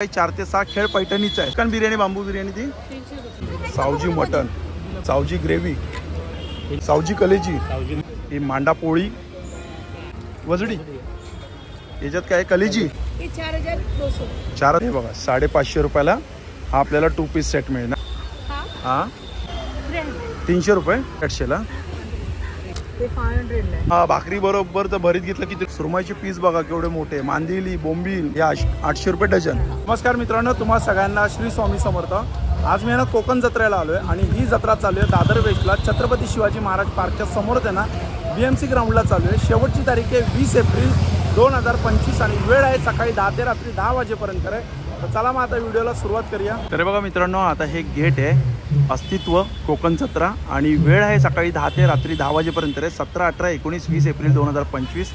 4 ते 6 खेळ पैठणीचा आहे। चिकन बिर्याणी, बांबू बिर्याणी ती, सावजी मटन, सावजी ग्रेव्ही, सावजी कलेजी, ही मांडा पोळी, वजडी, याच्यात काय कलेजी, 4 हे बघा 550 रुपयाला हा आपल्याला 2 पीस सेट मिळणार। हा 300 रुपये 800ला। हा भाकरी बरोबर जर भरीत घेतलं की सुरमईचे पीस बघा केवढे मोठे, मांदेली, बोंबील या 800 रुपये डझन। नमस्कार मित्रांनो, तुम्हा सगळ्यांना श्री स्वामी समर्थ। आज मी ना कोकण जत्रेला आलोय आणि ही जत्रा चालू आहे दादर वेस्टला, छत्रपती शिवाजी महाराज पार्कच्या समोरच आहे ना, BMC ग्राउंडला चालू आहे। शेवटची तारीख आहे 20 एप्रिल 2025 आणि वेळ आहे सकाळी 10 ते रात्री 10 वाजेपर्यंत आहे। तर चला मग आता व्हिडिओला सुरुवात करूया। तर बघा मित्रांनो, आता हे गेट आहे अस्तित्व कोकण जत्रा आणि वेळ आहे सकाळी 10 ते रात्री 10 वाजेपर्यंत आहे। 17, 18, 19, 20 एप्रिल 2025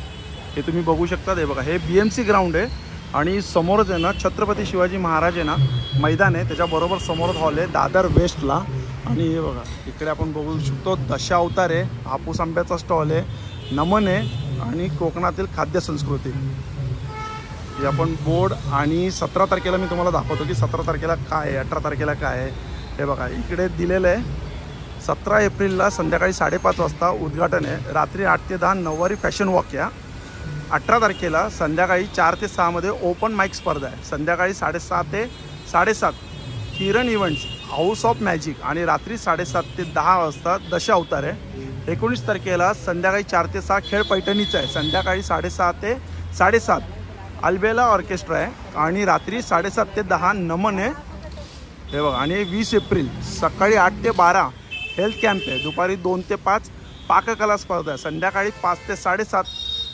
हे तुम्ही बघू शकता। हे बघा हे BMC ग्राउंड आहे आणि समोरच आहे ना छत्रपती शिवाजी महाराज आहे ना मैदान आहे, त्याच्याबरोबर समोरच हॉल आहे दादर वेस्टला। आणि हे बघा इकडे आपण बघू शकतो दशावतार आहे, हापूस आंब्याचा स्टॉल आहे, नमन आहे आणि कोकणातील खाद्य संस्कृती हे आपण बोर्ड। आणि 17 तारखेला मी तुम्हाला दाखवतो की 17 तारखेला काय आहे, 18 तारखेला काय आहे। हे बघा इकडे दिलेलं आहे 17 एप्रिलला संध्याकाळी 5:30 वाजता उद्घाटन आहे, रात्री 8 ते 10 नऊवारी फॅशन वॉक या। 18 तारखेला संध्याकाळी 4 ते 6 मध्ये ओपन माईक स्पर्धा आहे, संध्याकाळी 6:30 ते 7:30 किरण इव्हेंट्स हाऊस ऑफ मॅजिक आणि रात्री 7:30 ते 10 वाजता दशावतार आहे। 19 तारखेला संध्याकाळी 4 ते 6 खेळ पैठणीचा आहे, संध्याकाळी 6:30 ते 7:30 अल्बेला ऑर्केस्ट्रा आहे आणि रात्री 7:30 ते 10 नमन आहे। हे बघा आणि 20 एप्रिल सकाळी 8 ते 12 हेल्थ कॅम्प आहे, दुपारी 2 ते 5 पाककला स्पर्धा आहे, संध्याकाळी 5 ते 7:30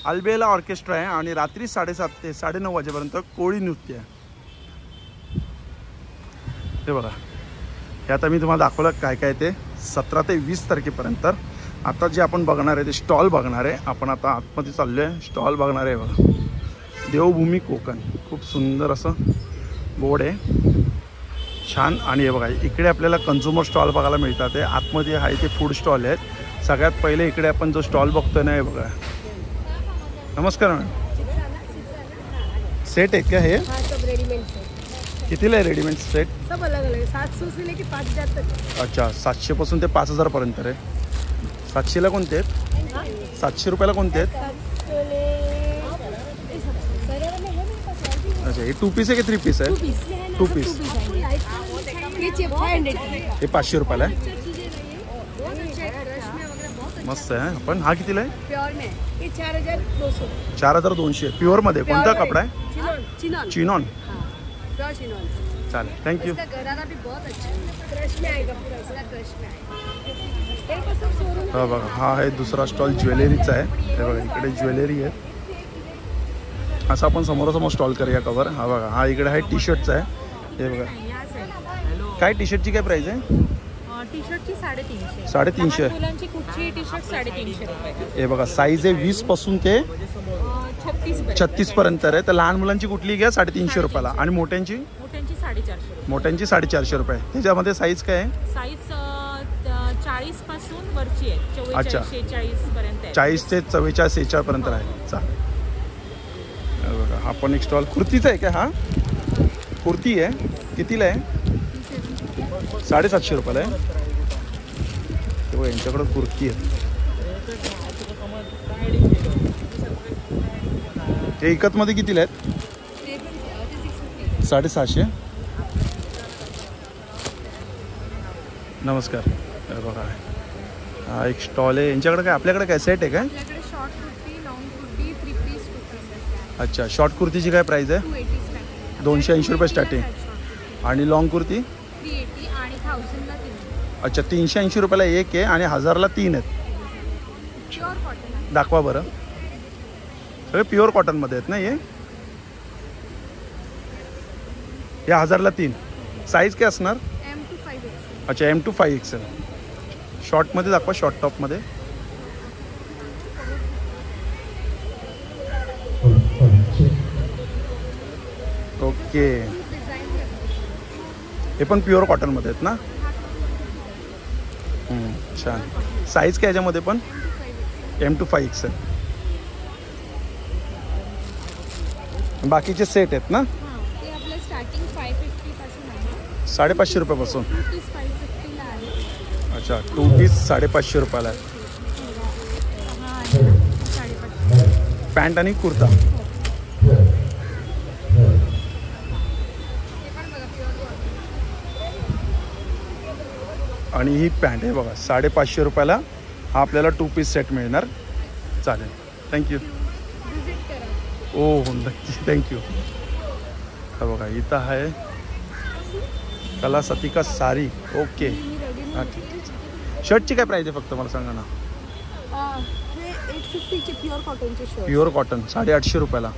अल्बेला ऑर्केस्ट्रा आहे आणि रात्री 7:30 ते 9:30 वाजेपर्यंत कोळी नृत्य आहे। हे बघा हे आता मी तुम्हाला दाखवलं काय काय ते 17 ते 20 तारखेपर्यंत। आता जे आपण बघणार आहे ते स्टॉल बघणार आहे आपण, आता आतमध्ये चाललो आहे स्टॉल बघणार आहे। बघा देवभूमी कोकण खूप सुंदर असं बोर्ड आहे, छान। आणि हे बघा इकडे आपल्याला कन्झ्युमर स्टॉल बघायला मिळतात, ते आतमध्ये आहे ते फूड स्टॉल आहेत। सगळ्यात पहिले इकडे आपण जो स्टॉल बघतोय ना, हे बघा। नमस्कार मॅडम, सेट आहे का हे? कितीला आहे रेडीमेड सेट? सब अलग अलग है, 700 से लेके 5000 तक। अच्छा 700 पासून ते 5000 पर्यंत आहे। 700ला कोणते आहेत? 700 रुपयाला कोणते आहेत? अच्छा हे 2 पीस आहे की 3 पीस आहे? 2 पीस। हे 500 रुपयाला आहे, मस्त आहे। आपण हा कितीला आहे? प्योर में ये 4200। 4200 प्युअर मध्ये। कोणता कपडा आहे? चिनॉन। Chinon, pure chinon. चालेल, थँक्यू। इसका गरारा भी बहुत अच्छा है, क्रश में आएगा, पूरा इसका क्रश में आएगा। ये कसं शोरूम। हा बघा हा आहे दुसरा स्टॉल ज्वेलरीचा आहे। हे बघा इकडे ज्वेलरी आहे, असं आपण समोरासमोर स्टॉल करूया कवर। हा बघा हा इकडे आहे टी शर्टचा आहे। हे बघा काय टी शर्टची काय प्राइस आहे? टी शर्टची 350। 350 मुलांची कुठची टी शर्ट 350 रुपये। हे बघा साईज आहे 20 पासून ते 36 पर्यंत आहे। तर लहान मुलांची कुठली घ्या 350 रुपयाला आणि मोठ्यांची 450 रुपये। मोठ्यांची 450 रुपये। त्याच्यामध्ये साईज काय आहे? साईज 40 पासून वरची आहे, 44 अच्छा 46 पर्यंत आहे। 40 ते 44 46 पर्यंत आहे। चालेल, बघा हा पण एक स्टॉल कुर्तीचा आहे का? हा कुर्ती आहे, कितीला आहे? 750 रुपयाला आहे। तेव्हा यांच्याकडे कुर्ती आहे, हे इकतमध्ये कितीला आहेत? 650। नमस्कार, हे बघा हा एक स्टॉल आहे यांच्याकडे। काय आपल्याकडे काय सेट आहे काय? Short kurti, long kurti, 3 piece kurti. अच्छा शॉर्ट कुर्तीची काय प्राइस आहे? 280 रुपये स्टार्टिंग आणि लॉन्ग कुर्ती 380 आणि 1000 ला 3। अच्छा 380 रुपयाला एक आहे आणि 1000ला 3 आहेत। प्युअर कॉटन दाखवा बरं, सगळे प्युअर कॉटनमध्ये आहेत ना हे? 1000ला 3। साईज काय असणार? M to 5XL। अच्छा M to 5XL। शॉर्टमध्ये दाखवा, शॉर्ट टॉपमध्ये। ओके हे पण प्युअर कॉटनमध्ये आहेत ना? छान। साईज काय याच्यामध्ये पण? M to 5XL। बाकीचे सेट आहेत ना? ते आपलं स्टार्टिंग 550 पासून आहे. 550 रुपयापासून. 2 पीस 550ला आहे. अच्छा 2 पीस 550 रुपयाला आहे. हा आहे ना, 550. पॅन्ट आणि कुर्ता. आणि ही पॅन्ट आहे बघा 550 रुपयाला हा आपल्याला 2 पीस सेट मिळणार. चालेल थँक्यू. विजिट करा. ओ हो नक्की थँक्यू. हा बघा इथं आहे कला सतिका साडी. ओके हां ठीक आहे. शर्टची काय प्राईस आहे फक्त मला सांगा ना. हे 850चे प्युअर कॉटनचे शर्ट. प्युअर कॉटन 850 रुपयाला.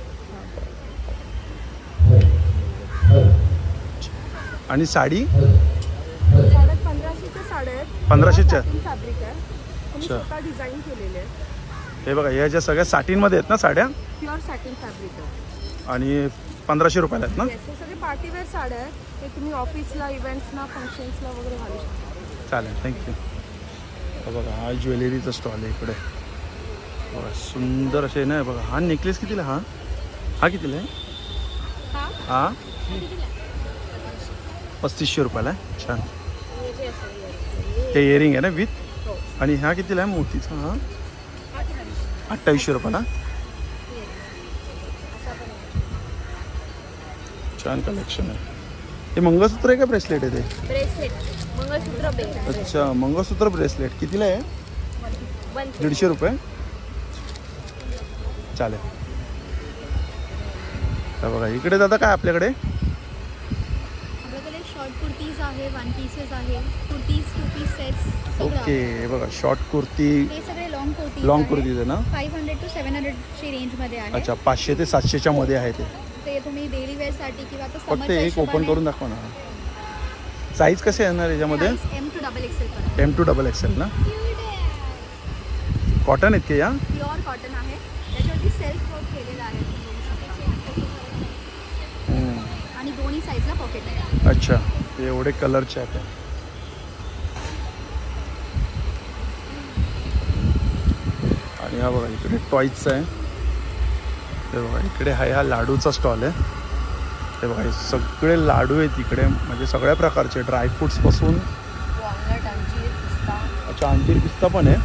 आणि साडी 1500च्या साड्या आहेत. 1500च्या. फॅब्रिक आहे. तुम्ही अच्छा. स्वतः डिझाईन केलेले आहे. हे बघा या ज्या सगळ्या साठींमध्ये आहेत ना साड्या प्युअर सॅटिन फॅब्रिक आहे. आणि 1500 रुपयाला आहेत ना. येस, हे सगळे पार्टीवेअर साड्या आहेत. ते तुम्ही ऑफिसला, इव्हेंट्सला, फंक्शन्सला वगैरे घालू शकता. चालेल थँक्यू. बघा हा ज्वेलरीचा स्टॉल आहे इकडे. बघा सुंदर असे ना बघा. हा नेकलेस कितीला हा हा कितीला आहे. हा 3500 रुपयाला आहे. छान. हे इयरिंग आहे ना विथ. आणि हा कितीला आहे मोतीचा हा 2800 रुपयाला. छान कलेक्शन आहे. हे मंगळसूत्र आहे का ब्रेसलेट आहे ते. ब्रेसलेट मंगळसूत्र बेल. अच्छा मंगळसूत्र ब्रेसलेट कितीला आहे. 150 रुपये. चालेल. तर बघा इकडे दादा काय आपल्याकडे. आपल्याकडे शॉर्ट कुर्तीज आहे, वन पीसेस आहे, कुर्तीज 2 पीस सेट्स. ओके हे बघा शॉर्ट कुर्ती. हे सगळे लॉंग कुर्तीज. लॉंग कुर्तीज आहे ना. 500 to 700 ची रेंज मध्ये आहे. अच्छा 500 ते 700च्या मध्ये आहे ते. ते तुम्ही डेली वेअर साठी किंवा आता फक्त एक ओपन करून दाखवा ना. साईज कसे येणार याच्यामध्ये. M to XXL पर्यंत. M to XXL ना. कॉटन आहेत का या. प्युअर कॉटन आहे. त्याच्यावरती सेल्फ वर्क केलेलं आहे. आणि दोन्ही साईजला पॉकेट आहे. अच्छा ते एवढे कलरचे आहेत. आणि हा बघा इकडे टॉयजचा आहे. हे बघा इकडे हा लाडूचा स्टॉल आहे. हे बघा हे सगळे लाडू आहेत इकडे म्हणजे सगळ्या प्रकारचे ड्रायफ्रूट्सपासून. वॉलनट, अंजीर, पिस्ता. अच्छा अंजीर पिस्ता पण आहे.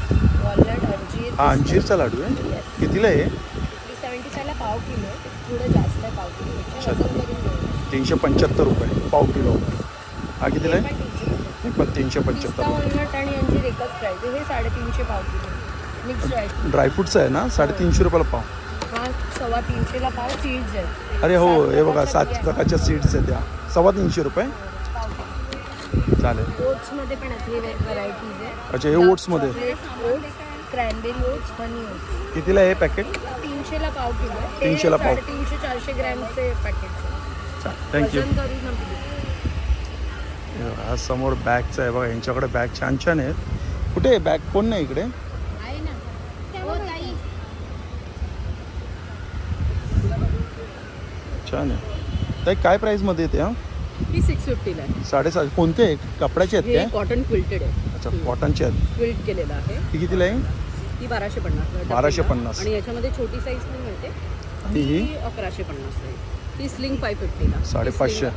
वॉलनट, अंजीर. हा अंजीरचा लाडू आहे. कितीला आहे. 375ला पाव किलो. थोडं जास्त आहे पाव किलो. अच्छा 375 रुपये पाव किलो. हा कितीला आहे. हे पण 375 रुपये. वॉलनट आणि अंजीर एकच प्राईस आहे. हे 350 पाव किलो. Mix dry fruit. ड्रायफ्रूटचं आहे ना 350 रुपयाला पाव. हा 350ला पाव. सीड्स आहेत. अरे हो हे बघा 7 प्रकारच्या सीड्स आहेत त्या 350 रुपये. चालेल. ओट्समध्ये पण आहेत हे व्हरायटीज आहे. अच्छा हे ओट्समध्ये. ओट्स, क्रॅनबेरी ओट्स, हनी ओट्स. कितीला आहे पॅकेट. 300ला पाव किलो. 300ला पाव. 350-400 ग्रॅमचे पॅकेट. चालेल थँक्यू. हा समोर बॅगचा आहे बघा. यांच्याकडे बॅग छान छान आहेत. कुठे आहे बॅग. कोण नाही इकडे. आहे ना. हो ताई. छान आहे. ताई काय प्राईसमध्ये येते हा. ही 650ला आहे. 750. कोणते आहे कपड्याचे आहेत हे काय. कॉटन क्विल्टेड आहे. अच्छा कॉटनचे आहेत. क्विल्ट केलेलं आहे. ती कितीला आहे. ती 1250. 1250. आणि याच्यामध्ये छोटी साईज पण मिळते. आणि ही 1150 आहे. ती स्लिंग 550ला. 550.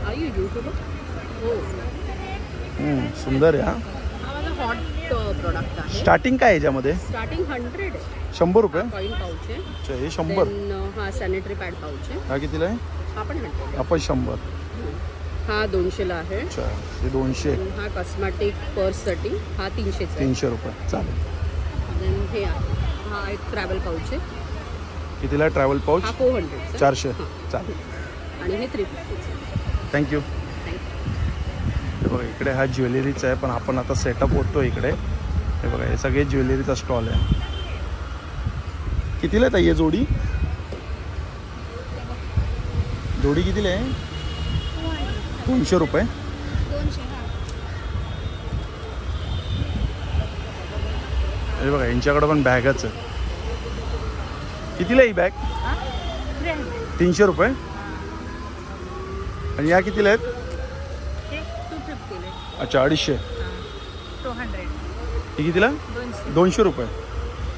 Are you YouTuber. हो सुंदर आहे हा. हा माझा हॉट प्रोडक्ट आहे. स्टार्टिंग काय आहे याच्यामध्ये. स्टार्टिंग 100 आहे. 100 रुपये. कॉईन पाऊच आहे. अच्छा हे 100. हा सॅनिटरी पॅड पाऊच आहे. हा कितीला आहे. हा पण 100. आपण 100. हा 200ला आहे. अच्छा हे 200. हा कॉस्मॅटिक पर्ससाठी हा 300चा आहे. 300 रुपये. चालेल. Then हे आहे. हा एक ट्रॅव्हल पाऊच आहे. कितीला ट्रॅव्हल पाऊच. हा 400. 400. चालेल आणि हे 350. थँक्यू. हे बघा इकडे हा ज्वेलरीचा आहे पण आपण आता सेटअप होतो इकडे. हे बघा हे सगळे ज्वेलरीचा स्टॉल आहे. कितीला आहे ताई जोडी. जोडी कितीला आहे. 200 रुपये. 200. हे बघा यांच्याकडे पण बॅगच आहे. कितीला ही बॅग. 300 रुपये. आणि या कितीला आहेत. 250. अच्छा 250. 200. ही कितीला. 200. 200 रुपये.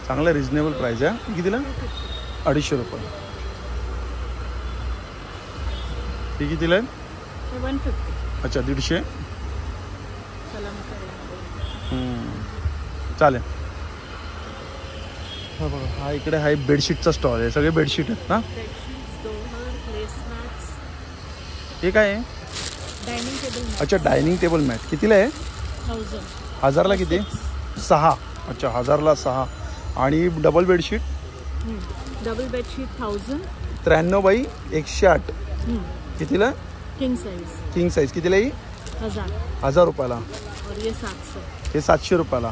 चांगलं रिजनेबल प्राईस आहे. ही कितीला. 250 रुपये. ही कितीला आहे? हे 150. अच्छा 150. चला चालेल. हा बघा, हा इकडे हा बेडशीटचा स्टॉल आहे. सगळे बेडशीट आहेत ना? Bedsheets, door, placemats. हे काय आहे? Dining table. अच्छा डायनिंग टेबल मॅट. कितीला आहे? 1000. 1000ला किती? 6. अच्छा 1000ला 6. आणि डबल बेडशीट? Double bedsheet 1000. 93 बाई 108. कितीला? King size. King size. कितीला ही? 1000. 1000 रुपयाला. और ये 700. हे 700 रुपयाला.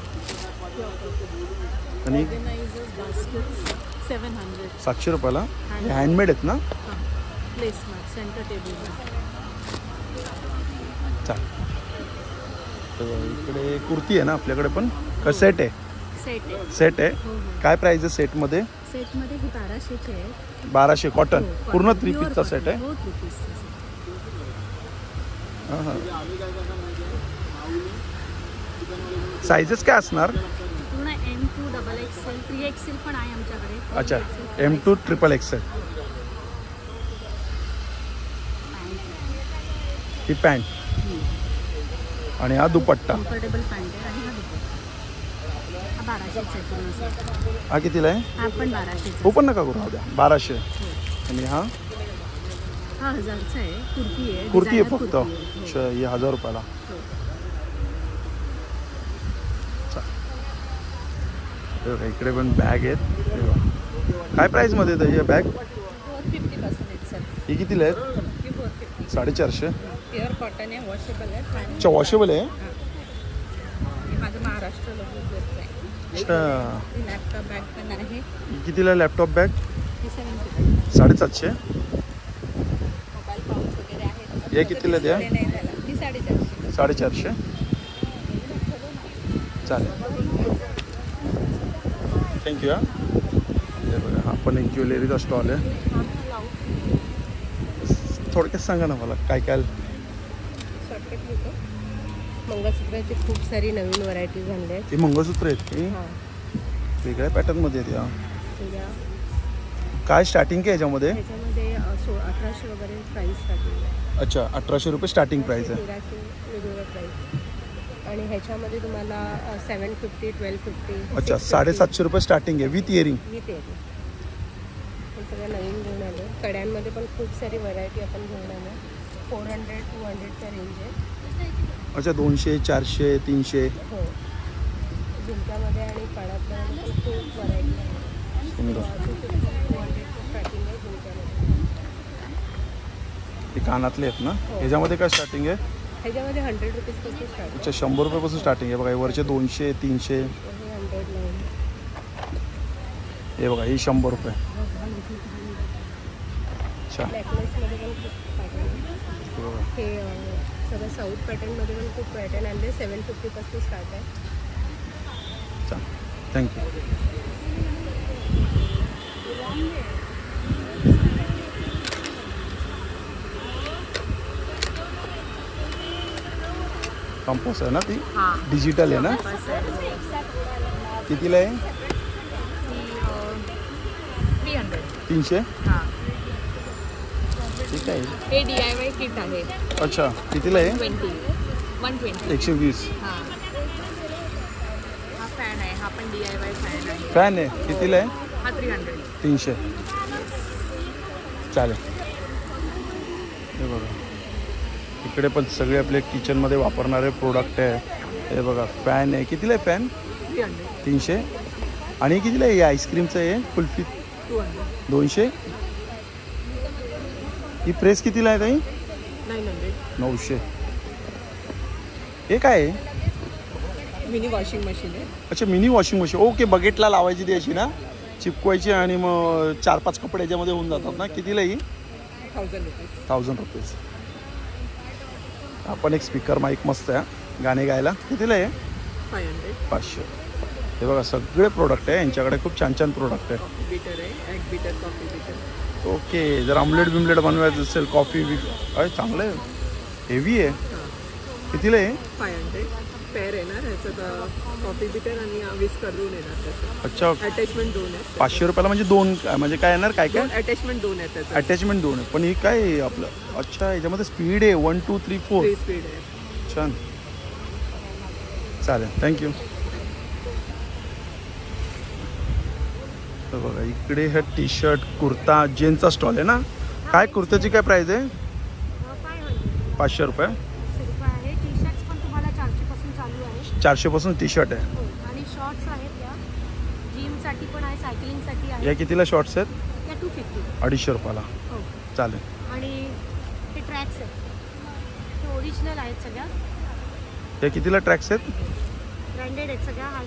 आणि ऑर्गेनाइजर्स, बास्केट्स 700. 700 रुपयाला. हे हँडमेड आहेत ना? हां. प्लेसमॅट, सेंटर टेबल. चालेल. इकडे कुर्ती आहे ना आपल्याकडे पण? का सेट आहे? सेट आहे. सेट आहे. हो हो. काय प्राइस आहे सेटमध्ये? सेटमध्ये ही 1200चे आहे. 1200 कॉटन. हो, पूर्ण cotton, 3 pure पीसचा cotton. सेट आहे. हो 3 पीसचा सेट. साईजेस काय असणार? पूर्ण M2 XXL 3XL पण आहे आमच्याकडे. अच्छा M2 XXL. ही पॅन्ट आणि हा दुपट्टा. कम्फर्टेबल पॅन्ट आहे आणि हा दुपट्टा. हा 1200चा आहे पूर्ण सेट. हा कितीला आहे? हा पण 1200चा. ओपन नका करू द्या. 1200. आणि हा हा 1000चा आहे. कुर्ती आहे. कुर्ती आहे designer फक्त. कुर्ती आहे. अच्छा ही 1000 रुपयाला. हे बघा, इकडे पण बॅग आहेत. हे बघा. काय प्राइस मध्ये आहे ही बॅग? 450% सर. ही कितीला आहेत? 450. 450. प्युअर कॉटन आहे, वॉशेबल आहे. अच्छा वॉशेबल आहे. हे माझं महाराष्ट्र लोगोचं आहे. अच्छा लॅपटॉप बॅग पण आहे. ही कितीला लॅपटॉप बॅग? हे 750. 750. मोबाईल पाऊच वगैरे आहेत. हे कितीला द्या? नाही त्याला. ही 450. 450. चालेल थँक्यू. हा हे बघा हा पण एक ज्वेलरीचा स्टॉल आहे. थोडक्यात सांगा ना मला काय काय. शॉर्टकट घेतो. मंगळसूत्राची खूप सारी नवीन व्हरायटीज आणल्या आहेत. हे मंगळसूत्र आहेत की हां. वेगळ्या पॅटर्नमध्ये आहेत या. तुझ्या काय स्टार्टिंग काय याच्यामध्ये? ह्याच्यामध्ये 1800 वगैरे प्राईस स्टार्टिंग आहे. अच्छा 1800 रुपये स्टार्टिंग प्राइस आहे. 1300 वेगवेगळं प्राईस. आणि ह्याच्यामध्ये तुम्हाला 750, 1250. अच्छा 750 रुपये स्टार्टिंग आहे विथ इयरिंग. विथ आहे. हे सगळं नवीन घेऊन आलो. कड्यांमध्ये पण खूप सारी व्हरायटी आपण घेऊन आलो. 400, 200च्या रेंज आहे. अच्छा 200, 400, 300. हो. झुमक्यामध्ये आणि कानातल्यामध्ये पण खूप व्हरायटी आहे. सुंदर. 200चं स्टार्टिंग आहे झुमक्यामध्ये. हे कानातले आहेत ना? ह्याच्यामध्ये काय स्टार्टिंग आहे? ह्याच्यामध्ये 100 रुपीजपासून स्टार्ट आहे. अच्छा 100 रुपयापासून स्टार्टिंग आहे बघा. हे वरचे 200, 300. हे 100 लावून. हे बघा ही 100 रुपये. अच्छा नेकलेसमध्ये पण खूप पॅटर्न आहे. हे बघा. हे सगळं साऊथ पॅटर्नमध्ये पण खूप पॅटर्न आणले. 750पासून स्टार्ट आहे. चालेल थँक्यू. कंपोस्ट आहे ना ती? डिजिटल आहे ना? कितीला आहे? 300. 300. हां. ठीक आहे. हे DIY किट आहे. अच्छा कितीला आहे? 120. 120. हां. हा फॅन आहे. हा पण DIY फॅन आहे. फॅन आहे. कितीला आहे? हा 300. 300. चालेल. हे बघा इकडे पण सगळे आपले किचनमध्ये वापरणारे प्रोडक्ट आहे. हे बघा फॅन आहे. कितीला आहे फॅन? 300. 300. आणि कितीला आहे? आईस्क्रीमचं आहे कुल्फी? 200. 200. ही प्रेस कितीला आहे ताई? 900. 900. हे काय आहे? मिनी वॉशिंग मशीन आहे. अच्छा मिनी वॉशिंग मशीन. ओके बकेटला लावायची ती अशी ना चिपकवायची आणि मग 4-5 कपडे याच्यामध्ये होऊन जातात ना. कितीला ही? 1000 रुपीज. 1000 रुपीज. आपण एक स्पीकर माईक मस्त आहे गाणे गायला. कितीला आहे? 500. 500. हे बघा सगळे प्रोडक्ट आहे यांच्याकडे. खूप छान छान प्रोडक्ट आहे. कॉफी बीटर आहे. Egg beater, coffee beater. Okay जर ऑमलेट बिमलेट बनवायचं असेल कॉफी अरे चांगलं आहे. हेवी आहे. कितीला आहे? 500. पेअर येणार ह्याच्यात कॉफी बिटर आणि विस्कर दोन येणार त्याच्यात. अच्छा, अटॅचमेंट दोन आहेत. 500 रुपयाला म्हणजे दोन म्हणजे काय येणार काय काय अटॅचमेंट दोन आहेत त्याच्यात. अटॅचमेंट दोन आहे. पण हे काय आहे आपलं? अच्छा, याच्यामध्ये स्पीड आहे 1 2 3 4. 3 स्पीड आहे. छान, चालेल, थँक्यू. तर बघा इकडे हा टी शर्ट कुर्ता जेंट्सचा स्टॉल आहे ना. काय कुर्त्याची काय प्राईस आहे? 500 रुपये आहे. टी शर्ट्स पण तुम्हाला 400 पासून चालू आहे. 400 पासून टी शर्ट आहे. हो, आणि शॉर्ट्स आहेत या जिमसाठी पण आहे, सायकलिंगसाठी आहे. या कितीला शॉर्ट्स आहेत? त्या 250. 250 रुपयाला. हो, चालेल. आणि हे ट्रॅक्स आहेत, ते ओरिजिनल आहेत सगळ्या. या कितीला ट्रॅक्स आहेत? ब्रँडेड आहेत सगळ्या. हाय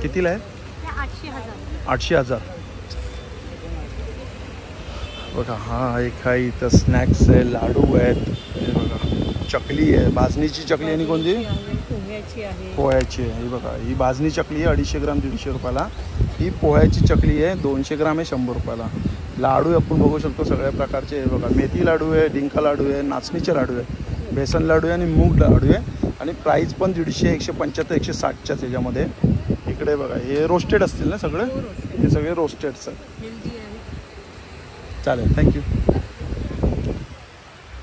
कितीला आहे? त्या 800,000. 800,000. बघा हा एक आहे इथं स्नॅक्स आहे, लाडू आहेत, हे बघा चकली आहे, भाजणीची चकली आणि कोणती पोह्याची आहे. पोह्याची आहे. ही बघा ही भाजणी चकली आहे 250 ग्राम 150 रुपयाला. ही पोह्याची चकली आहे 200 ग्राम आहे 100 रुपयाला. लाडू आपण बघू शकतो सगळ्या प्रकारचे. हे बघा मेथी लाडू आहे, डिंका लाडू आहे, नाचणीचे लाडू आहे, बेसन लाडू आहे आणि मूग लाडू आहे. आणि प्राईस पण 150, 175, 160च्याच याच्यामध्ये. इकडे बघा हे रोस्टेड असतील ना सगळे? हे सगळे रोस्टेड्स आहेत. चालेल, थँक्यू.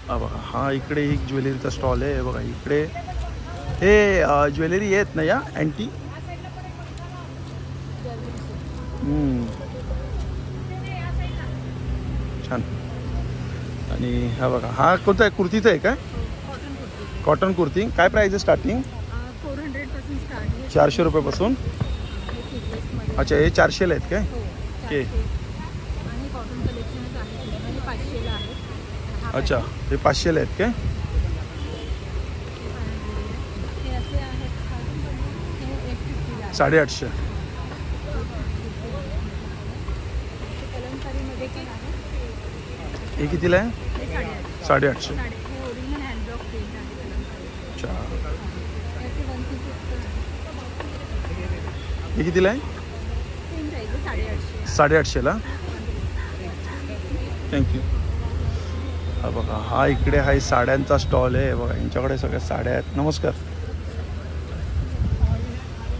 हा बघा हा इकडे एक ज्वेलरीचा स्टॉल आहे. बघा इकडे हे ज्वेलरी आहेत ना या अँटी. छान. आणि हा बघा हा कोणता आहे? कुर्तीचा आहे काय? कॉटन कुर्ती. काय प्राईस आहे स्टार्टिंग? 400 पासून स्टार्ट आहे. 400 रुपयापासून. अच्छा, हे 400ला आहेत काय? ओके. आणि कॉटन कलेक्शनच आहे, आणि 500ला आहे. अच्छा, हे 500ला आहेत काय? हे असे आहेत, हे 150ला. 850. कलमकारीमध्ये पण आहे. हे कितीला आहे? हे 850. हे ओरिजिनल हँडब्लॉक प्रिंट आहे कलमकारी. अच्छा, याचे 1 पीस हे कितीला आहे? सेम प्राईस आहे 850. 850ला. थँक्यू. हा बघा हा इकडे हा साड्यांचा स्टॉल आहे. बघा यांच्याकडे सगळ्या साड्या आहेत. नमस्कार.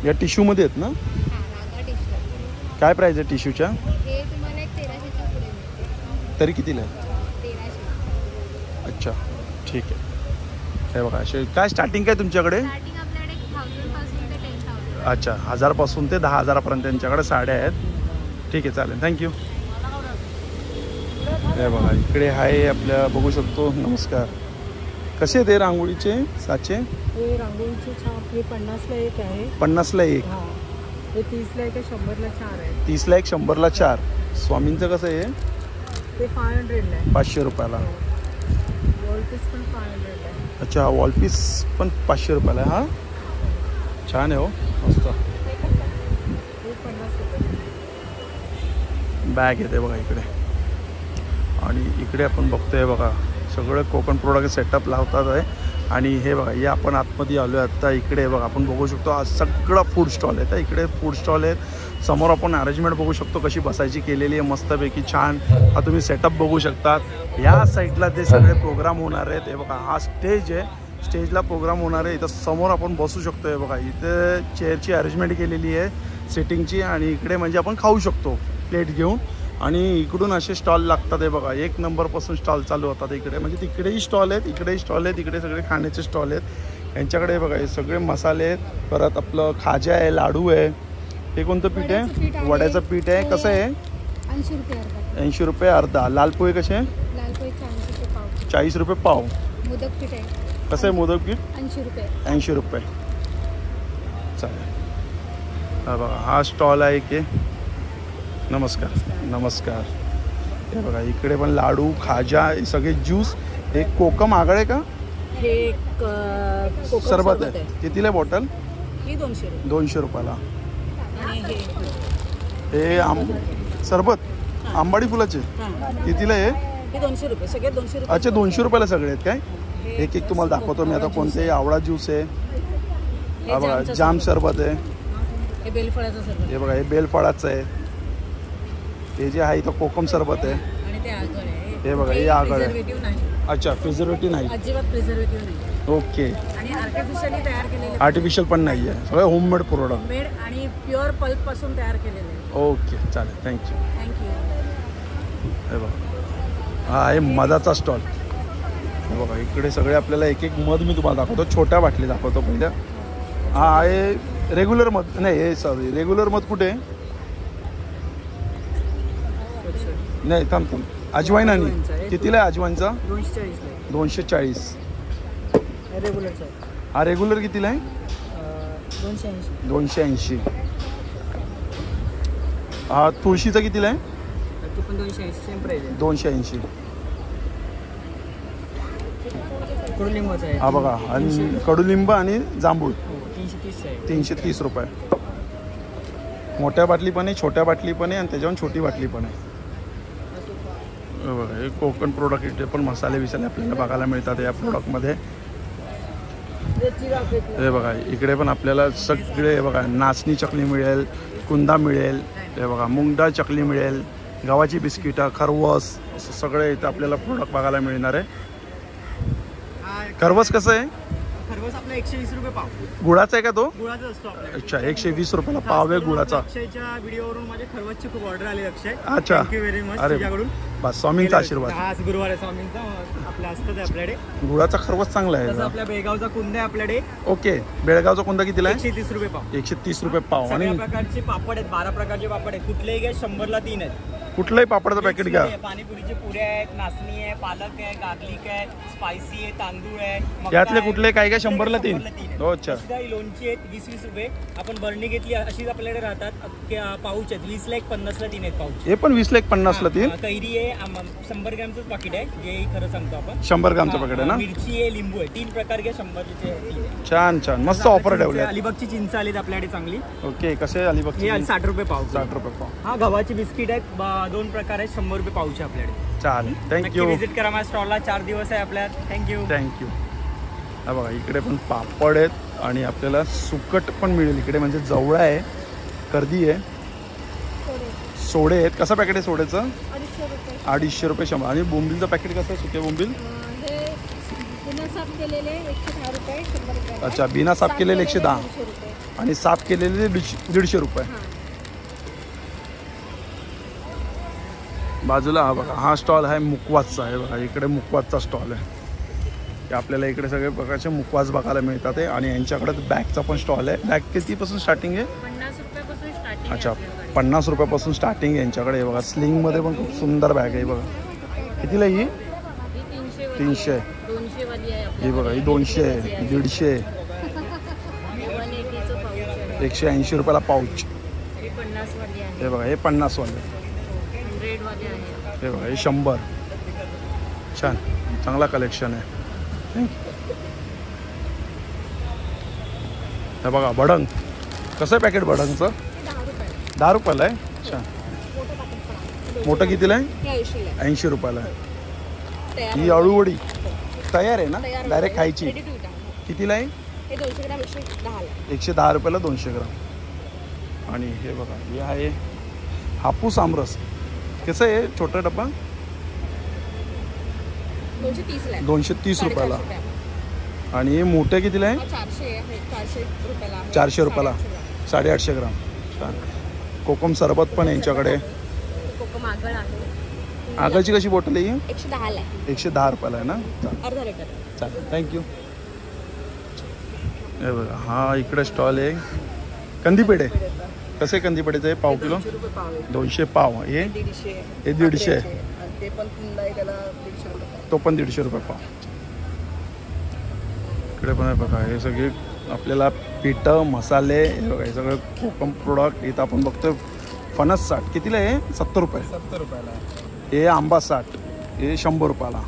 या टिश्यूमध्ये आहेत ना? काय प्राईस आहे टिश्यूच्या? हे तुम्हाला एक 1300च्या पुढे मिळते. तरी कितीला आहे? 1300. अच्छा, ठीक आहे. हे बघा असे काय स्टार्टिंग काय तुमच्याकडे? स्टार्टिंग आपल्याकडे 1000 पासून ते 10,000. अच्छा, 1000 पासून ते 10,000पर्यंत त्यांच्याकडे साड्या आहेत. ठीक आहे, चालेल, थँक्यू. हे बघा इकडे आहे आपल्या बघू शकतो. नमस्कार. कसे आहेत हे रांगोळीचे साचे? हे रांगोळीचे छाप हे 50ला एक आहे. 50ला एक. हां, हे 30ला एक आहे, 100ला 4 आहे. 30ला एक, 100ला 4. स्वामींचं कसं आहे? ते 500ला आहे. 500 रुपयाला. वॉलपीस पण 500ला आहे. अच्छा, वॉलपीस पण 500 रुपयाला आहे. हा छान आहे हो, मस्त. हे 50 रुपये. बॅग येते बघा इकडे. आणि इकडे आपण बघतोय बघा सगळं कोकण प्रोडक्ट सेटअप लावतात आहे. आणि हे बघा हे आपण आतमध्ये आलो आहे आत्ता. इकडे बघा आपण बघू शकतो आज सगळं फूड स्टॉल आहे. तर इकडे फूड स्टॉल आहेत. समोर आपण अरेंजमेंट बघू शकतो कशी बसायची केलेली आहे मस्तपैकी छान. हा तुम्ही सेटअप बघू शकतात. या साईडला ते सगळे प्रोग्राम होणार आहेत. हे बघा हा स्टेज आहे. स्टेजला प्रोग्राम होणार आहे. इथं समोर आपण बसू शकतो. हे बघा इथे चेअरची अरेंजमेंट केलेली आहे सिटिंगची. आणि इकडे म्हणजे आपण खाऊ शकतो प्लेट घेऊन. आणि इकडून असे स्टॉल लागतात. हे बघा 1 नंबरपासून स्टॉल चालू होतात इकडे. म्हणजे तिकडेही स्टॉल आहेत, इकडेही स्टॉल आहेत. इकडे सगळे खाण्याचे स्टॉल आहेत. यांच्याकडे बघा हे सगळे मसाले आहेत. परत आपलं खाजा आहे, लाडू आहे. हे कोणतं पीठ आहे? वड्याचं पीठ आहे. कसं आहे? 80 रुपये अर्धा. 80 रुपये अर्धा. लाल पोहे कसे? लाल पोहे 40 रुपये पाव. 40 रुपये पाव. मोदक पीठ आहे. कसं आहे मोदक पीठ? 80 रुपये. 80 रुपये. चालेल. हा बघा हा स्टॉल आहे की. नमस्कार. नमस्कार. हे बघा इकडे पण लाडू खाजा सगळे ज्यूस. एक कोकम आगळ आहे का? हे एक कोकम सरबत आहे. कितीला आहे बॉटल? ही 200 रुपये. 200 रुपयाला. आणि हे सरबत आंबाडी फुलाचे कितीला आहे? हे 200 रुपये. सगळे 200 रुपये. अच्छा, 200 रुपयाला सगळे आहेत काय? एक एक तुम्हाला दाखवतो मी आता कोणते. आवळा ज्यूस आहे. हा बघा जाम सरबत आहे. हे बेलफळाचं सरबत. हे बघा हे बेलफळाचं आहे. हे जे आहे इथं कोकम सरबत आहे. आणि ते आगळ आहे. हे बघा हे आगळ आहे. प्रिझर्वेटिव्ह नाही. अच्छा प्रिझर्वेटिव्ह नाही. अजिबात प्रिझर्वेटिव्ह नाही ओके. आणि आर्टिफिशियली तयार केलेले आर्टिफिशियल पण नाही आहे, सगळं होममेड प्रोडक्ट. मेड आणि प्युअर पल्प पासून तयार केलेले. ओके चालेल, थँक्यू. थँक्यू. हे बघा हा आहे मधाचा स्टॉल. हे बघा इकडे सगळे आपल्याला एक एक मध मी तुम्हाला दाखवतो. छोट्या बाटली दाखवतो पहिल्या. हा आहे रेग्युलर मध नाही, हे सॉरी रेग्युलर मध कुठे आहे? नाही थांब थांब. अजवाईन आणि कितीला आहे अजवाईनचा? 240. रेग्युलरचा हा रेग्युलर कितीला आहे? 280. हा तुळशीचा कितीला आहे? 280. कडुलिंबाचा आहे. हा बघा आणि कडुलिंब आणि जांभूळ 330 रुपये. मोठ्या बाटली पण आहे, छोट्या बाटली पण आहे आणि त्याच्यावर छोटी बाटली पण आहे. हे बघा हे कोकण प्रोडक्ट इथे पण मसाले बिसाले आपल्याला बघायला मिळतात या प्रोडक्टमध्ये. हे बघा इकडे पण आपल्याला सगळे हे बघा नाचणी चकली मिळेल, कुंदा मिळेल, हे बघा मूग डाळ चकली मिळेल, गव्हाची बिस्किटं, खरवस, असं सगळे इथं आपल्याला प्रोडक्ट बघायला मिळणार आहे. खरवस कसं आहे? खरवस आपला 120 रुपये पाव. गुळाचा आहे का तो? गुळाचा असतो आपल्याला. अच्छा 120 रुपयाला पाव आहे गुळाचा. अक्षयच्या व्हिडिओवरून माझे खरवसची खूप ऑर्डर आली अक्षय. अच्छा थँक्यू व्हेरी मच अरे तुझ्याकडून. बस स्वामींचा आशीर्वाद. आज गुरुवार आहे स्वामींचा. आपल्या असतं ते आपल्याकडे. गुळाचा खरवस चांगला तसं आहे. आपल्या बेळगावचा कुंदा आहे आपल्याकडे. ओके. बेळगावचा कोणता कितीला आहे? 130 रुपये पाव. 130 रुपये पाव. आणि सगळ्या प्रकारचे पापड आहेत. 12 प्रकारचे पापड आहेत. कुठलेही घ्या 100ला 3 आहेत. कुठलंही पापडाचं पॅकेट घ्या. पाणीपुरीचे पुऱ्या आहेत, नाचणी आहे, पालक आहे, गार्लिक आहे, स्पायसी आहे, तांदूळ आहे, मका यातले आहे. कुठले काय काय 100ला 3? आहेत. हो अच्छा. अशी काही लोणची आहेत 20-20 रुपये. आपण बरणी घेतली अशीच आपल्याकडे राहतात. पाऊच आहेत 20 ला 1, 50 ला 3 आहेत पाऊच. हे पण 20 ला 1, 50 ला 3. कैरी आहे 100 ग्रॅमचंच पाकिट आहे, जे खरं सांगतो आपण. 100 ग्रामचं पॅकेट आहे ना? मिरची आहे, लिंबू आहे, 3 प्रकार घ्या 100चे. छान छान मस्त ऑफर ठेवल्या. अलिबागची चिंच आली आपल्याकडे चांगली. ओके. कसे अलिबाग? हे 60 रुपये पाव. 60 रुपये पाव. हा गव्हाची बिस्किट आहेत 2 प्रकार आहेत 100 रुपये पावचे आपल्याकडे. चालेल थँक्यू. विजिट करा माझ्या स्टॉलला. 4 दिवस आहे आपल्यात. थँक्यू. हा बघा इकडे पण पापड आहेत आणि आपल्याला सुकट पण मिळेल इकडे. म्हणजे जवळा आहे, कर्दी आहे, सोडे आहेत. कसं पॅकेट आहे सोड्याचं? 250 रुपये 100. आणि बोंबिलचं पॅकेट कसं आहे? सुके बोंबिल अच्छा बिना साफ केलेले 110 आणि साफ केलेले 150 रुपये. बाजूला हा बघा हा स्टॉल आहे मुकवासचा. आहे बघा इकडे मुकवासचा स्टॉल आहे. आपल्याला इकडे सगळे प्रकारचे मुकवास बघायला मिळतात आहे. आणि यांच्याकडे बॅगचा पण स्टॉल आहे. बॅग कितीपासून स्टार्टिंग आहे? 50 रुपयापासून स्टार्टिंग. अच्छा 50 रुपयापासून स्टार्टिंग आहे यांच्याकडे. हे बघा स्लिंगमध्ये पण खूप सुंदर बॅग आहे. बघा कितीला ही? 300. 200 वाली आहे ही बघा ही 200 आहे, 150, 180 रुपयाला पाऊच. 50 वाली आहे. हे बघा हे 50 वाले. 100 वाली आहे. हे बघा हे 100. छान चांगला कलेक्शन आहे. हे बघा भडंग कसं आहे पॅकेट भडंगचं? 10 रुपयाला आहे. छान. मोठं कितीला आहे? 80 रुपयाला आहे. ही अळूवडी तयार आहे ना? डायरेक्ट खायची. कितीला आहे? 110 रुपयाला 200 ग्राम. आणि हे बघा हे आहे हापूस आमरस. कसं आहे? छोटा डब्बा 230 रुपयाला. आणि हे मोठे कितीला आहे? 400 रुपयाला 850 ग्राम. छान. कोकम सरबत पण आहे यांच्याकडे. कोकम आगळ आहे. आगळची कशी बॉटल आहे? 110 ला. 110 रुपयाला आहे ना? अर्धा लिटर. चालेल थँक्यू. हे बघा हा इकडे स्टॉल आहे कंदीपेढे. कसे कंदीपेढेचं आहे? पाव किलो 200 पाव. हे 150 आहे. ते पण कुंदा आहे त्याला 150 रुपये. तो पण 150 रुपये पाव. इकडे पण आहे बघा हे सगळे आपल्याला पिठं मसाले हे बघा हे सगळं कोकम प्रोडक्ट. इथं आपण बघतो फणस 60. कितीला आहे? 70 रुपये. 70 रुपयाला. हे आंबा 60. हे 100 रुपयाला.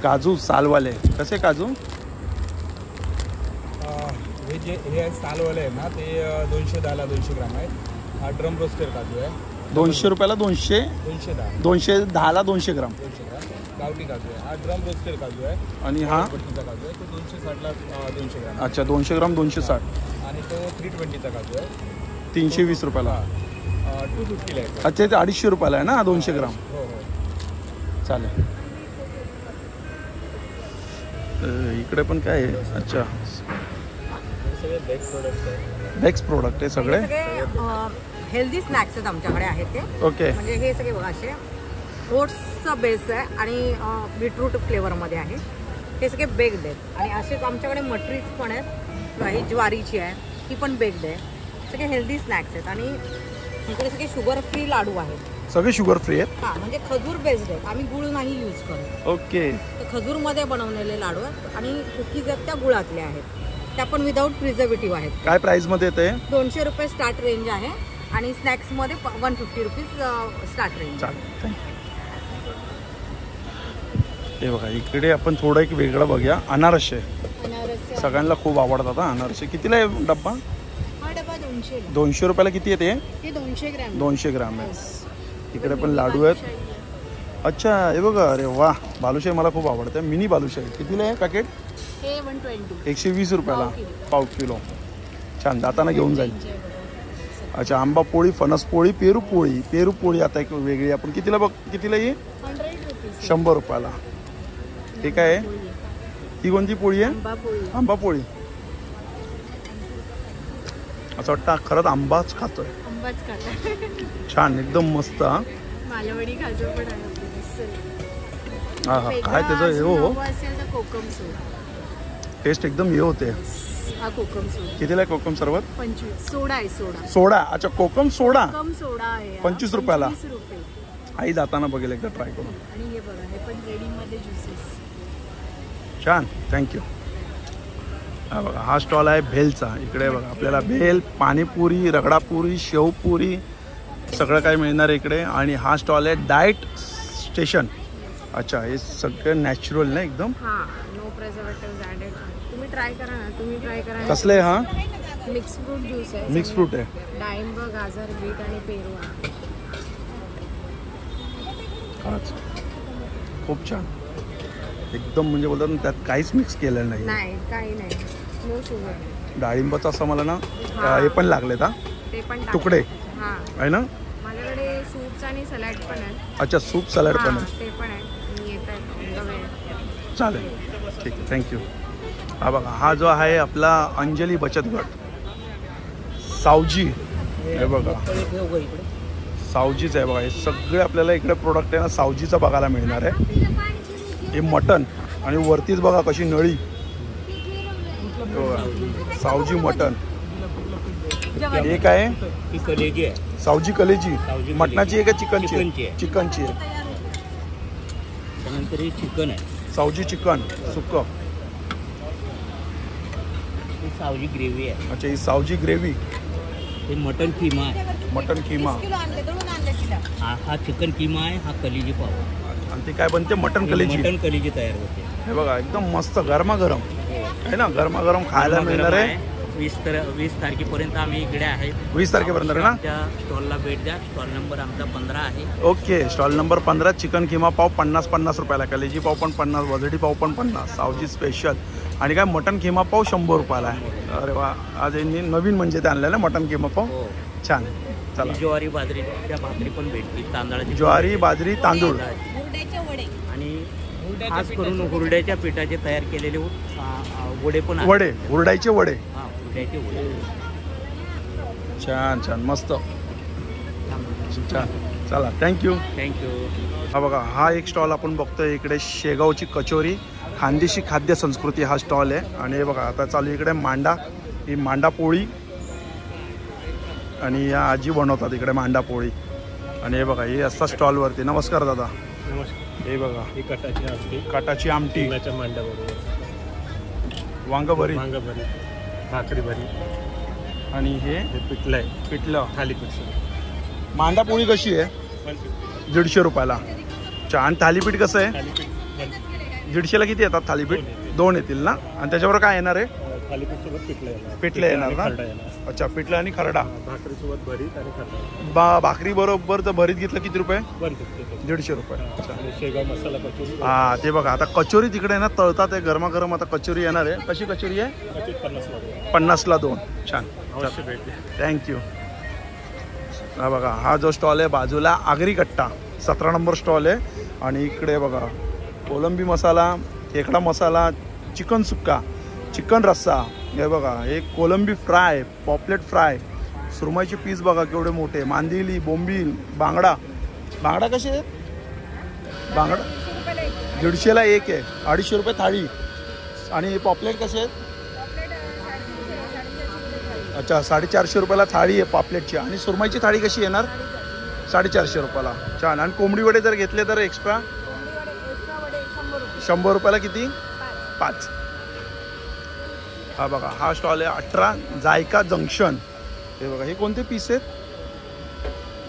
काजू सालवाले कसे काजू? हे सालवाले आहे ना ते 210ला 200 ग्राम आहे. हा ड्रम रोस्टेड काजू आहे. 200 रुपयाला 210. 210ला 200 ग्राम. 200 ग्राम गावठी काजू आहे. हा ड्रम रोस्टेड काजू आहे. आणि हा पट्टीचा काजू आहे तो 260ला 200 ग्राम. अच्छा 200 ग्राम 260. आणि तो 320चा काजू आहे 320 रुपयाला. 250ला आहे. अच्छा ते 250 रुपयाला आहे ना 200 ग्राम. हो हो चालेल. इकडे पण काय आहे? अच्छा, सगळे बेस्ट प्रोडक्ट्स आहेत. बेक्स प्रोडक्ट आहे सगळे. हेल्दी स्नॅक्स आहेत आमच्याकडे आहेत ते. ओके. म्हणजे हे सगळे बघा असे ओट्सचा बेस आहे आणि बीटरूट फ्लेवरमध्ये आहे. हे सगळे बेक्ड आहेत आणि असेच आमच्याकडे मटरीज पण आहेत. ही ज्वारीची आहे, ही पण बेक्ड आहे. सगळे हेल्दी स्नॅक्स आहेत आणि इकडे सगळे शुगर फ्री लाडू आहेत. सगळे शुगर फ्री आहेत. हां, म्हणजे खजूर बेस्ड आहेत. आम्ही गुळ नाही यूज करतो. ओके. तर खजूरमध्ये बनवलेले लाडू आहेत आणि कुकीज आहेत त्या गुळातल्या आहेत. त्या पण विदाऊट प्रिझर्वेटिव्ह आहेत. काय प्राईसमध्ये येते? 200 रुपये स्टार्ट रेंज आहे आणि स्नॅक्समध्ये 150 रुपीज स्टार्ट रेंज. चालेल. हे बघा इकडे आपण थोडं एक वेगळं बघूया. अनारसे सगळ्यांना खूप आवडतात. अनारसे कितीला आहे डब्बा? हा डबा 200. 200 रुपयाला किती येते? हे 200 ग्रॅम. 200 ग्राम आहे. इकडे पण लाडू आहेत. अच्छा, हे बघा. अरे वा, बालुशाही मला खूप आवडते. मिनी बालुशाही कितीला आहे पॅकेट? हे 120. 120 रुपयाला पाव किलो. छान, जाताना घेऊन जाईल. अच्छा, आंबा पोळी, फणस पोळी, पेरू पोळी. पेरू पोळी आता एक वेगळी आपण कितीला बघ, कितीला ही? 100 रुपीज. 100 रुपयाला. हे काय आहे? ही कोणती पोळी आहे? आंबा पोळी. असं वाटतं खरंच आंबाच खातोय. आंबाच खाता. छान, एकदम मस्त. मालवणी खाजो पण आहे. हा हा, काय त्याचं हे हो, असेल तर कोकम सोडा. टेस्ट एकदम हे होते. हा कोकम सोडा. कितीला आहे कोकम सरबत? 25. सोडा आहे सोडा. सोडा. अच्छा, कोकम सोडा कोकम सोडा आहे. 25 रुपयाला. 25 रुपये. आई जाताना बघेल एकदा ट्राय करून. आणि हे बघा, हे पण रेडीमध्ये ज्युसेस. छान, थँक्यू. हा बघा, हा स्टॉल आहे भेलचा. इकडे बघा आपल्याला भेल, पाणीपुरी, रगडापुरी, शेवपुरी सगळं काही मिळणार आहे इकडे. आणि हा स्टॉल आहे डाएट स्टेशन. अच्छा, हे सगळं नॅचरल ना एकदम. हा, नो प्रिझर्वेटिव्ह ॲडेड. तुम्ही ट्राय करा ना. तुम्ही ट्राय करा. कसलं आहे हा? मिक्स फ्रूट ज्यूस आहे. मिक्स फ्रूट आहे. डाळिंब, गाजर, बीट आणि पेरू आहे. खूप छान. एकदम म्हणजे बोलतात ना, त्यात काहीच मिक्स केलेलं नाही. नाही, काही नाही. No sugar. डाळिंबाचं असं मला ना हे पण लागलेत हा ते पण तुकडे हा आहे ना. माझ्याकडे सूप्स आणि सलाड पण आहे. अच्छा, सूप सलाड पण आहे. ते पण आहे. मी येत आहे. चालेल, ठीक आहे, थँक्यू. हा बघा, हा जो आहे आपला अंजली बचत गट सावजी. हे बघा, सावजीच आहे बघा. हे सगळे आपल्याला इकडे प्रोडक्ट आहे ना सावजीचा बघायला मिळणार आहे. हे मटन आणि वरतीच बघा कशी नळी. सावजी मटन. हे काय आहे? कलेजी आहे. सावजी कलेजी. मटणाची आहे का चिकनची? चिकनची आहे. चिकनची आहे. त्यानंतर हे चिकन आहे. सावजी चिकन सुक्क. ही सावजी ग्रेव्ही आहे. अच्छा, ही सावजी ग्रेव्ही. हे मटन किमा आहे. मटन किमा. हा चिकन किमा आहे. हा कलेजी पाव. आणि ते काय बनते? मटन कलेजी. मटन कलेजी तयार होते. हे बघा, एकदम मस्त गरमागरम आहे ना. गरमागरम खायला मिळणार आहे. 20 तारखेपर्यंत आम्ही इकडे आहे. 20 तारखेपर्यंत ना. त्या स्टॉलला भेट द्या. स्टॉल नंबर आमचा 15 आहे. Okay, stall number 15. Chicken keema पाव 50 रुपयाला. कलेजी पाव पण 50, वजडी पाव पण 50, सावजी स्पेशल. आणि काय मटन किमा पाव 100 रुपयाला आहे. अरे वा, आज यांनी नवीन म्हणजे ते आणलेलं मटन किमा पाव. हो. छान. चला, ज्वारी बाजरीच्या भाकरी पण भेटतील. तांदळाची ज्वारी बाजरी तांदूळ आणि खास करून हुरड्याच्या पिठाचे तयार केलेले वडे पण आहेत. वडे, हुरडायचे वडे. हा, हुरड्याचे वडे. छान छान, मस्त छान. चला, थँक्यू. हा बघा, हा एक स्टॉल आपण बघतोय इकडे. शेगावची कचोरी, खानदेशी खाद्य संस्कृती हा स्टॉल आहे. आणि हे बघा आता चालू इकडे मांडा. ही मांडा पोळी आणि या आजी बनवतात इकडे मांडा पोळी. आणि हे बघा, हे असतात स्टॉलवरती. नमस्कार दादा. नमस्कार. हे बघा, ही कटाची काटाची आमटी, शिंगाच्या मांड्याबरोबर वांग भरी, वांग भरी, भाकरी भरी आणि हे पिठलं आहे. पिठलं. थालीपीठ. मांडा पोळी कशी आहे? 150 रुपयाला. छान. थालीपीठ कसं आहे? थालीपीठ 150ला किती येतात थालीपीठ? 2 येतील ना. आणि त्याच्याबरोबर काय येणार आहे? थालीपीठ सोबत पिठलं येणार. पिठलं येणार ना. खरडा येणार. अच्छा, पिठलं आणि खरडा. भाकरी सोबत भरीत आणि खरडा. भाकरी बरोबर तर भरीत घेतलं किती रुपये? 150 रुपये. अच्छा. आणि शेगाव मसाला कचोरी. हा, ते बघा आता कचोरी तिकडे ना तळतात आहे गरमागरम. आता कचोरी येणार आहे. कशी कचोरी आहे? 50ला 2. छान, अवश्य भेट द्या. थँक्यू. हा बघा, हा जो स्टॉल आहे बाजूला आगरी कट्टा 17 नंबर स्टॉल आहे. आणि इकडे बघा कोलंबी मसाला, खेकडा मसाला, चिकन सुक्का, चिकन रस्सा, हे बघा हे कोलंबी फ्राय, पॉपलेट फ्राय, सुरमईचे पीस बघा केवढे मोठे, मांदेली, बोंबील, बांगडा. बांगडा कसे आहेत? बांगडा 150ला एक आहे, 250 रुपये थाळी. आणि पॉपलेट कसे आहेत? अच्छा 450 रुपयाला थाळी आहे पॉपलेटची. आणि सुरमईची थाळी कशी येणार? 450 रुपयाला. छान. आणि कोंबडी वडे जर घेतले तर एक्स्ट्रा 100 रुपयाला किती? 5. हा बघा हा स्टॉल आहे 18 जायका जंक्शन. हे बघा हे कोणते पीस आहेत?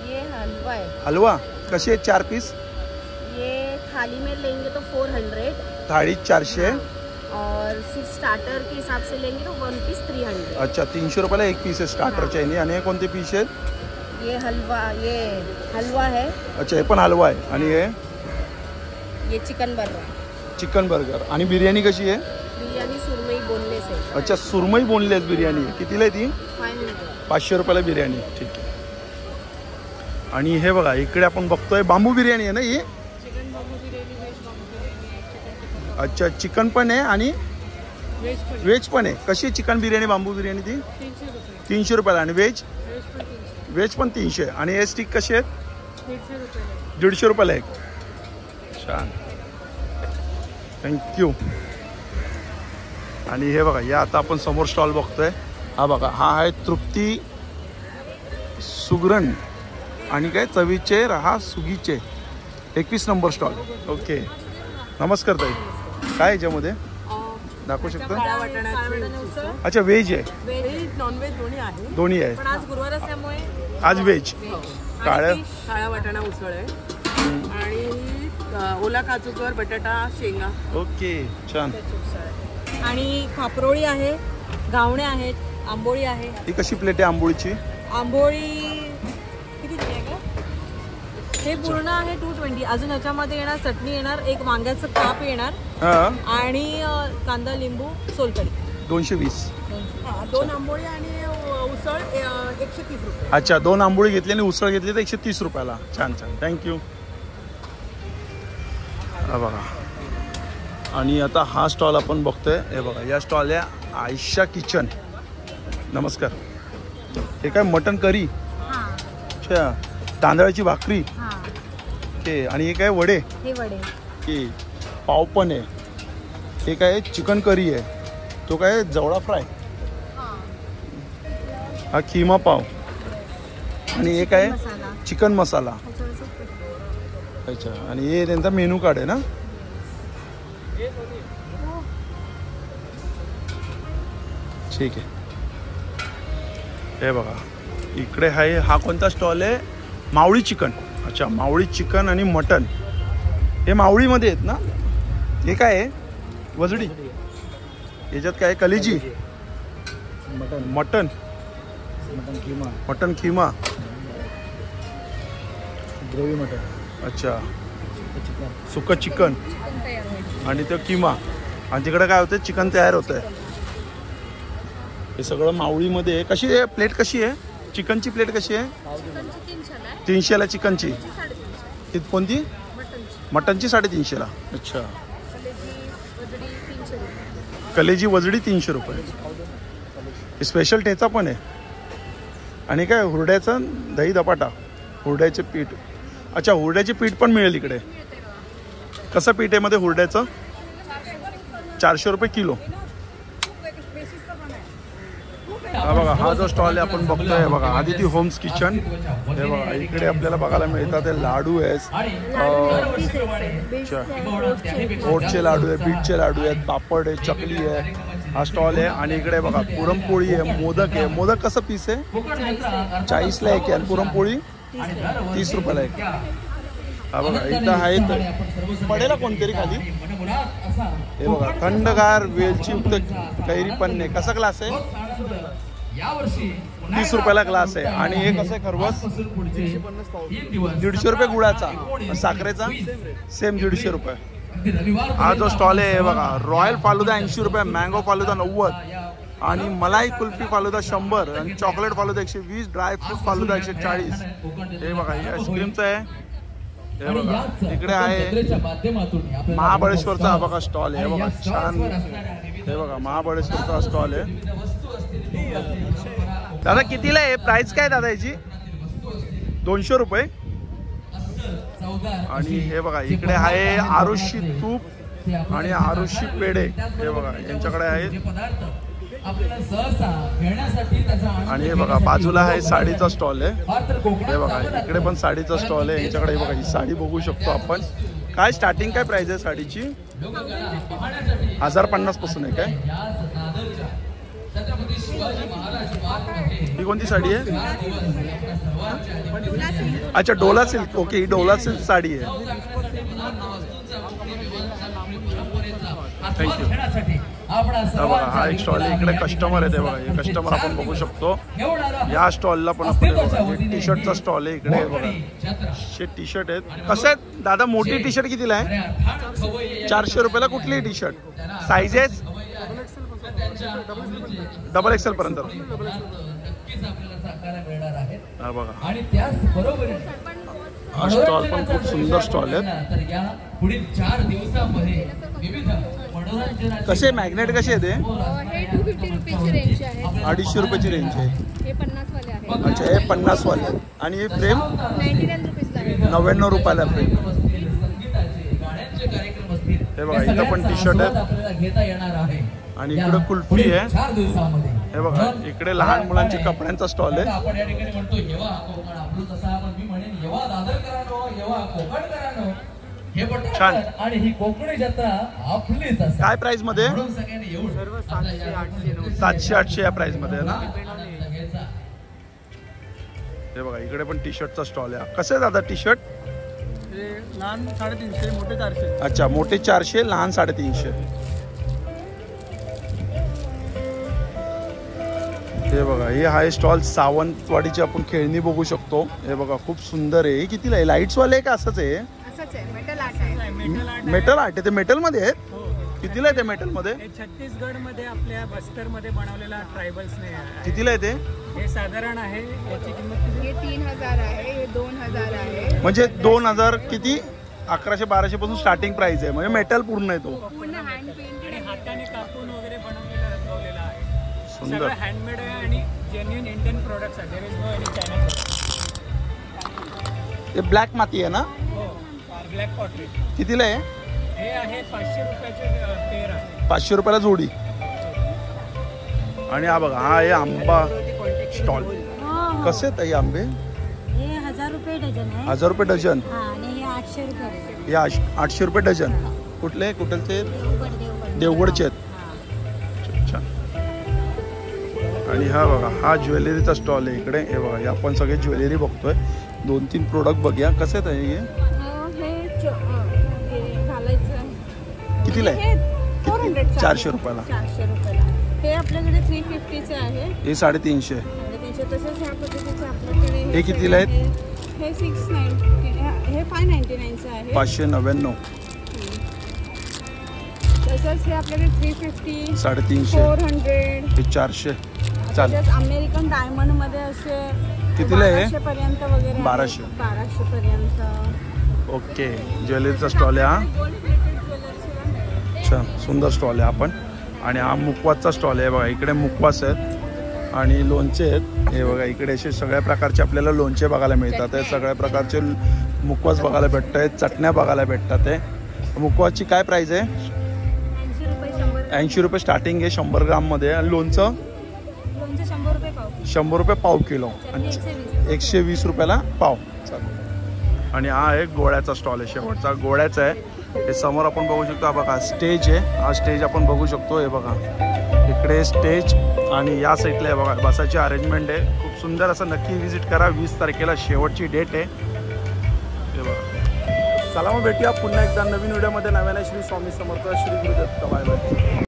ये हलवा है, हलवा कसे आहेत? 4 पीस. ये थाली में लेंगे तो 400 थाळी 400. और सिर्फ स्टार्टर के हिसाब से लेंगे तो 1 पीस 300. अच्छा 300 रुपयाला एक पीस आहे स्टार्टरच्या. आणि हे कोणते पीस आहेत? ये हलवा है, अच्छा हे पण हलवा आहे. आणि हे ये चिकन बर्गर. Chicken burger. आणि बिर्याणी कशी आहे? बिरयानी सुरमई बोनलेस है, अच्छा सुरमई बोनलेस बिर्याणी आहे. कितीला आहे ती? 500. 500 रुपयाला बिर्याणी. ठीक आहे. आणि हे बघा इकडे आपण बघतोय बांबू बिर्याणी आहे ना ही? अच्छा चिकन पण आहे आणि व्हेज पण आहे. कशी आहे चिकन बिर्याणी बांबू बिर्याणी ती? 300 रुपयाला. आणि व्हेज पण 300. आणि हे स्टिक कसे आहेत? 150 रुपयाला एक. छान थँक्यू. आणि हे बघा या आता आपण समोर स्टॉल बघतोय. हा बघा हा आहे तृप्ती सुगरण आणि काय चवीचे रहा सुगीचे 21 नंबर स्टॉल. ओके नमस्कार ताई. काय याच्यामध्ये दाखवू शकता? अच्छा व्हेज आहे, नॉनव्हेज दोन्ही आहे. दोन्ही आहे. पण आज गुरुवार असल्यामुळे आज व्हेज. काळ्या काळा वाटाणा उसळ आहे आणि ओला काजूकर, बटाटा, शेंगा. ओके छान. आणि खापरोळी आहे, गावणे आहेत, आंबोळी आहे. ही कशी प्लेट आहे आंबोळीची? आंबोळी किती आहे का? हे पूर्ण आहे 220. अजून याच्यामध्ये येणार चटणी येणार, एक वांग्याचं काप येणार हां आणि कांदा लिंबू सोलकढी. 220. 2 आंबोळी आणि उसळ 130 रुपये. अच्छा 2 आंबोळी घेतली आणि उसळ घेतली तर 130 रुपयाला. छान छान थँक्यू. हा बघा. आणि आता हा स्टॉल आपण बघतोय. हे बघा या स्टॉल आहे आयशा किचन. नमस्कार. हे काय मटन करी? अच्छा तांदळाची भाकरी. ओके. आणि हे काय वडे? हे वडे. ओके. पाव पण आहे. हे काय चिकन करी आहे. तो काय जवळा फ्राय. हा खिमा पाव. आणि हे काय चिकन मसाला. अच्छा. आणि हे त्यांचा मेनू कार्ड आहे ना? ठीक आहे. हे बघा इकडे आहे. हा कोणता स्टॉल आहे? मावळी चिकन. अच्छा मावळी चिकन आणि मटन. हे मावळीमध्ये आहेत ना? हे काय आहे? वजडी. याच्यात काय कलेजी? Mutton keema gravy mutton. अच्छा सुकं चिकन आणि तो किमा. आणि तिकडे काय होतं? चिकन तयार होतंय. हे सगळं मावळीमध्ये आहे. कशी आहे प्लेट? कशी आहे चिकनची प्लेट? कशी आहे? 300ला चिकनची. कोणती? मटनची 350ला. अच्छा कलेजी वजडी 300 रुपये. स्पेशल ठेचा पण आहे. आणि काय हुरड्याचं दही धपाटा, हुरड्याचे पीठ. अच्छा हुरड्याचे पीठ पण मिळेल इकडे. कसं पीठ आहे मध्ये हुरड्याचं? 400 रुपये किलो. हा बघा हा जो स्टॉल आहे आपण बघतोय बघा आदिती होम्स किचन. हे बघा इकडे आपल्याला बघायला मिळतात ते लाडू आहेत. ओटचे लाडू आहेत, बीटचे लाडू आहेत, पापड आहे, चकली आहे. हा स्टॉल आहे. आणि इकडे बघा पुरणपोळी आहे, मोदक आहे. मोदक कसं पीस आहे? 40ला एक आहे. आणि पुरणपोळी 30 रुपयाला एक. हा बघा इथं आहे पडेला कोणतरी खाली. हे बघा थंडगार वेलचीयुक्त कैरी पन्ने. कसा ग्लास आहे? 30 रुपयाला ग्लास आहे. आणि हे कसं आहे खरवस? 150 रुपये गुळाचा. साखरेचा सेम 150 रुपये. हा जो स्टॉल आहे बघा रॉयल फालुदा 80 रुपये, मँगो फालुदा 90 आणि मलाई कुल्फी फालुदा 100 आणि चॉकलेट फालुदा 120, ड्रायफ्रूट फालुदा 140. हे बघा हे आईस्क्रीमचं आहे. हे बघा इकडे आहे महाबळेश्वरचा हा बघा स्टॉल आहे. बघा छान हे बघा महाबळेश्वरचा स्टॉल आहे. दादा कितीला आहे? प्राइस काय दादा याची? 200 रुपये. आणि हे बघा इकडे आहे आरुषी तूप आणि आरुषी पेढे. हे बघा यांच्याकडे आहेत. आणि हे बघा बाजूला आहे साडीचा स्टॉल आहे. हे बघा इकडे पण साडीचा स्टॉल आहे यांच्याकडे. हे बघा ही साडी बघू शकतो आपण. काय स्टार्टिंग काय प्राइस आहे साडीची? 1050 पासून आहे काय? ही कोणती साडी आहे? अच्छा डोला सिल्क. ओके ही डोला सिल्क साडी आहे. थँक्यू. बघा हा एक स्टॉल आहे. इकडे कस्टमर आहे. ते बघा हे कस्टमर आपण बघू शकतो. या स्टॉलला पण आपण टी शर्टचा स्टॉल आहे इकडे. बघा हे टी शर्ट आहेत. कसं आहेत दादा? मोठी टी शर्ट कितीला आहे? 400 रुपयाला. कुठली T shirt? Sizes double XL पर्यंत. हा बघा हा स्टॉल पण खूप सुंदर स्टॉल आहे. कसे मॅग्नेट कसे आहे ते? हे 250 रुपयाची रेंज आहे. 250 रुपयाची रेंज आहे. हे 50 वाले आहे. अच्छा हे 50 वाले आहेत. आणि हे फ्रेम 99 रुपीजला आहे. 99 रुपयाला फ्रेम. हे बघा इथं पण टी शर्ट आहे. आणि इकडे कुल्फी आहे. हे बघा इकडे लहान मुलांच्या कपड्यांचा स्टॉल आहे. छान. आणि ही कोकणी जत्रा आपलीच असते. काय प्राइस मध्ये? 700-800 या प्राइस मध्ये ना. हे बघा इकडे पण टी शर्टचा स्टॉल आहे. कसं आहे दादा टी शर्ट? लहान 350, मोठे 400. अच्छा मोठे 400, लहान 350. हे बघा हे आहे स्टॉल सावंतवाडीची. आपण खेळणी बघू शकतो. हे बघा खूप सुंदर आहे. हे कितीला आहे? लाईट्स वाले आहे का असंच आहे? असंच आहे. मेटल आर्ट आहे. मेटल आर्ट आहे. ते मेटल मध्ये आहेत. कितीला आहे ते मेटल मध्ये? छत्तीसगड मध्ये आपल्या बस्तर मध्ये बनवलेला ट्रायबल्स ने आहे. कितीला आहे ते? हे साधारण आहे याची किंमत हे 3000 आहे. हे 2000 आहे. म्हणजे 2000 किती? 1100-1200 पासून स्टार्टिंग प्राइस आहे. म्हणजे मेटल पूर्ण आहे तो. पूर्ण हँड पेंटेड आणि हाताने कापून वगैरे बनवलेला रंगवलेला आहे. सुंदर. सगळं हँडमेड आहे आणि जेन्युइन इंडियन प्रोडक्ट्स आहे. There is no any China. हे ब्लॅक माती आहे ना? हो ब्लॅक पॉटरी. कितीला आहे? हे आहे 500 रुपयाचे पेअर आहे. 500 रुपयाला जोडी. आणि हा बघा हा आहे आंबा स्टॉल. कसे आहेत हे आंबे? हे 1000 रुपये डझन आहे. 1000 रुपये डझन. आणि हे 800 रुपये डझन. हे 800 रुपये डझन. कुठले कुठलचे? देवगडचे आहेत. अच्छा. आणि हा बघा हा ज्वेलरीचा स्टॉल आहे इकडे. हे बघा हे आपण सगळे ज्वेलरी बघतोय. 2-3 प्रोडक्ट बघूया. कसे आहेत हे? कितीला आहे? 400 रुपयाला. 400 रुपयाला. हे आपल्याकडे 350चे आहे. हे 350. 350. तसंच ह्या पद्धतीचे आपल्याकडे हे कितीला आहेत? हे 690. हे 599चे आहे. 599. तसंच हे आपल्याकडे 350, 350, 400. हे 400. चालेल. अमेरिकन डायमंड मध्ये असे कितीला आहे? 1200 पर्यंत वगैरे. 1200. 1200 पर्यंत. ओके ज्वेलरीचा स्टॉल आहे हा. अच्छा सुंदर स्टॉल आहे आपण. आणि हा मुकवासचा स्टॉल आहे. बघा इकडे मुकवास आहेत आणि लोणचे आहेत. हे बघा इकडे असे सगळ्या प्रकारचे आपल्याला लोणचे बघायला मिळतात. हे सगळ्या प्रकारचे मुकवास बघायला भेटत आहेत. चटण्या बघायला भेटतात. हे मुकवासची काय प्राइस आहे? 80 रुपये स्टार्टिंग आहे 100 ग्राममध्ये. आणि लोणचं 100 रुपये पाव. 100 रुपये पाव किलो. अच्छा 120 रुपयाला पाव. चालेल. आणि हा एक गोळ्याचा स्टॉल आहे. शेवटचा गोळ्याचा आहे. हे समोर आपण बघू शकतो. हा बघा स्टेज आहे. हा स्टेज आपण बघू शकतो. हे बघा इकडे स्टेज आणि या साईडला आहे बघा बसाची अरेंजमेंट आहे. खूप सुंदर असं. नक्की व्हिजिट करा. 20 तारखेला शेवटची डेट आहे. हे बघा. चला मग भेटूया पुन्हा एकदा नवीन व्हिडिओमध्ये. नव्याने श्री स्वामी समर्थ. श्री गुरुदत्त. Bye bye.